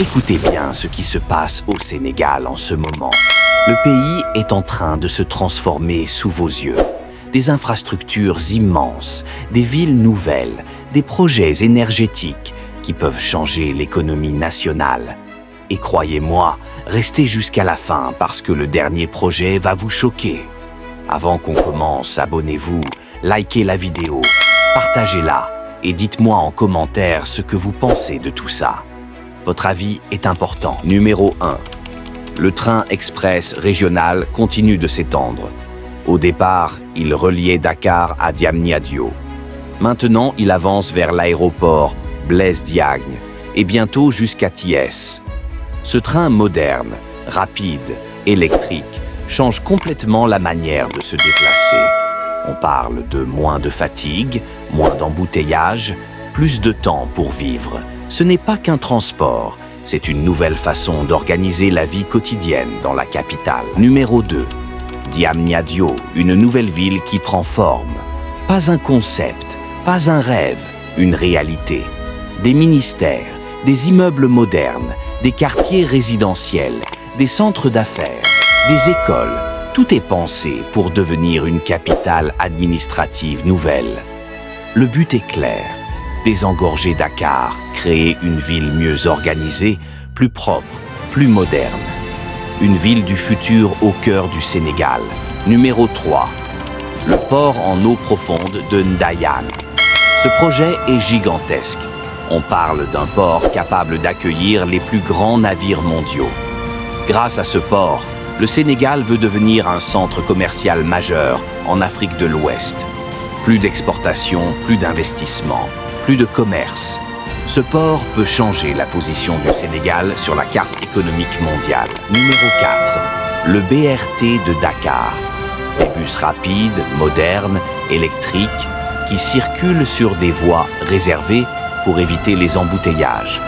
Écoutez bien ce qui se passe au Sénégal en ce moment. Le pays est en train de se transformer sous vos yeux. Des infrastructures immenses, des villes nouvelles, des projets énergétiques qui peuvent changer l'économie nationale. Et croyez-moi, restez jusqu'à la fin parce que le dernier projet va vous choquer. Avant qu'on commence, abonnez-vous, likez la vidéo, partagez-la et dites-moi en commentaire ce que vous pensez de tout ça. Votre avis est important. Numéro 1. Le train express régional continue de s'étendre. Au départ, il reliait Dakar à Diamniadio. Maintenant, il avance vers l'aéroport Blaise Diagne et bientôt jusqu'à Thiès. Ce train moderne, rapide, électrique, change complètement la manière de se déplacer. On parle de moins de fatigue, moins d'embouteillage, plus de temps pour vivre. Ce n'est pas qu'un transport, c'est une nouvelle façon d'organiser la vie quotidienne dans la capitale. Numéro 2. Diamniadio, une nouvelle ville qui prend forme. Pas un concept, pas un rêve, une réalité. Des ministères, des immeubles modernes, des quartiers résidentiels, des centres d'affaires, des écoles. Tout est pensé pour devenir une capitale administrative nouvelle. Le but est clair. Désengorger Dakar, créer une ville mieux organisée, plus propre, plus moderne. Une ville du futur au cœur du Sénégal. Numéro 3. Le port en eau profonde de Ndayane. Ce projet est gigantesque. On parle d'un port capable d'accueillir les plus grands navires mondiaux. Grâce à ce port, le Sénégal veut devenir un centre commercial majeur en Afrique de l'Ouest. Plus d'exportation, plus d'investissement, plus de commerce. Ce port peut changer la position du Sénégal sur la carte économique mondiale. Numéro 4. Le BRT de Dakar. Des bus rapides, modernes, électriques, qui circulent sur des voies réservées pour éviter les embouteillages.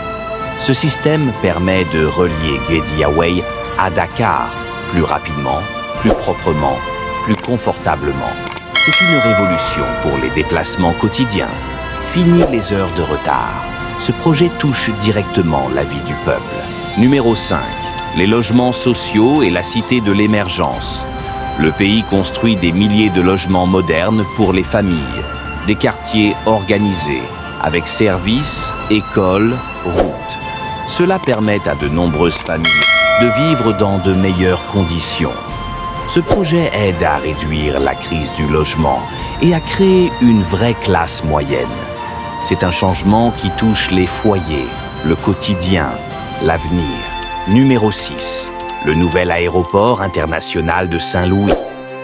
Ce système permet de relier Guédiawaye à Dakar plus rapidement, plus proprement, plus confortablement. C'est une révolution pour les déplacements quotidiens. Fini les heures de retard. Ce projet touche directement la vie du peuple. Numéro 5. Les logements sociaux et la cité de l'émergence. Le pays construit des milliers de logements modernes pour les familles. Des quartiers organisés, avec services, écoles, routes. Cela permet à de nombreuses familles de vivre dans de meilleures conditions. Ce projet aide à réduire la crise du logement et à créer une vraie classe moyenne. C'est un changement qui touche les foyers, le quotidien, l'avenir. Numéro 6. Le nouvel aéroport international de Saint-Louis.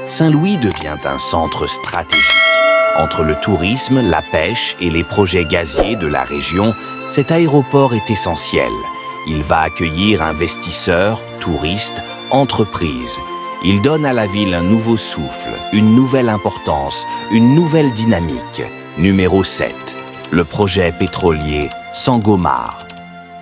Saint-Louis devient un centre stratégique. Entre le tourisme, la pêche et les projets gaziers de la région, cet aéroport est essentiel. Il va accueillir investisseurs, touristes, entreprises. Il donne à la ville un nouveau souffle, une nouvelle importance, une nouvelle dynamique. Numéro 7. Le projet pétrolier Sangomar.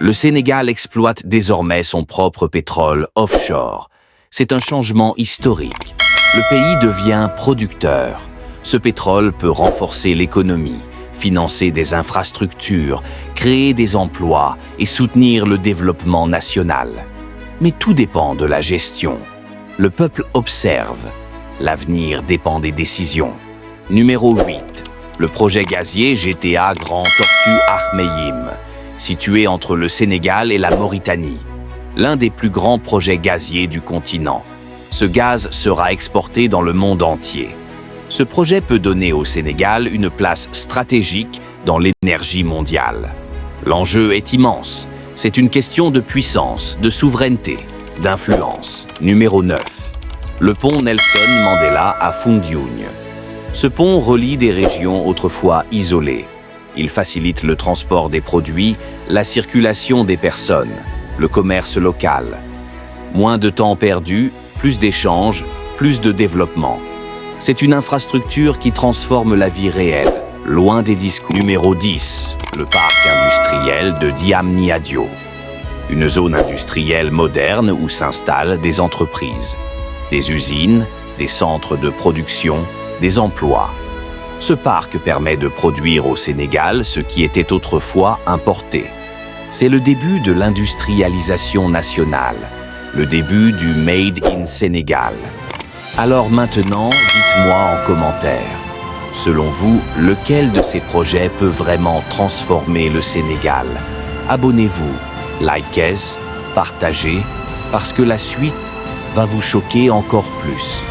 Le Sénégal exploite désormais son propre pétrole offshore. C'est un changement historique. Le pays devient producteur. Ce pétrole peut renforcer l'économie, financer des infrastructures, créer des emplois et soutenir le développement national. Mais tout dépend de la gestion. Le peuple observe. L'avenir dépend des décisions. Numéro 8. Le projet gazier GTA Grand Tortue Ahmeyim, situé entre le Sénégal et la Mauritanie. L'un des plus grands projets gaziers du continent. Ce gaz sera exporté dans le monde entier. Ce projet peut donner au Sénégal une place stratégique dans l'énergie mondiale. L'enjeu est immense. C'est une question de puissance, de souveraineté, d'influence. Numéro 9. Le pont Nelson Mandela à Foundiougne. Ce pont relie des régions autrefois isolées. Il facilite le transport des produits, la circulation des personnes, le commerce local. Moins de temps perdu, plus d'échanges, plus de développement. C'est une infrastructure qui transforme la vie réelle, loin des discours. Numéro 10. Le parc industriel de Diamniadio. Une zone industrielle moderne où s'installent des entreprises, des usines, des centres de production, des emplois. Ce parc permet de produire au Sénégal ce qui était autrefois importé. C'est le début de l'industrialisation nationale, le début du Made in Sénégal. Alors maintenant, dites-moi en commentaire, selon vous, lequel de ces projets peut vraiment transformer le Sénégal? Abonnez-vous, likez, partagez, parce que la suite va vous choquer encore plus.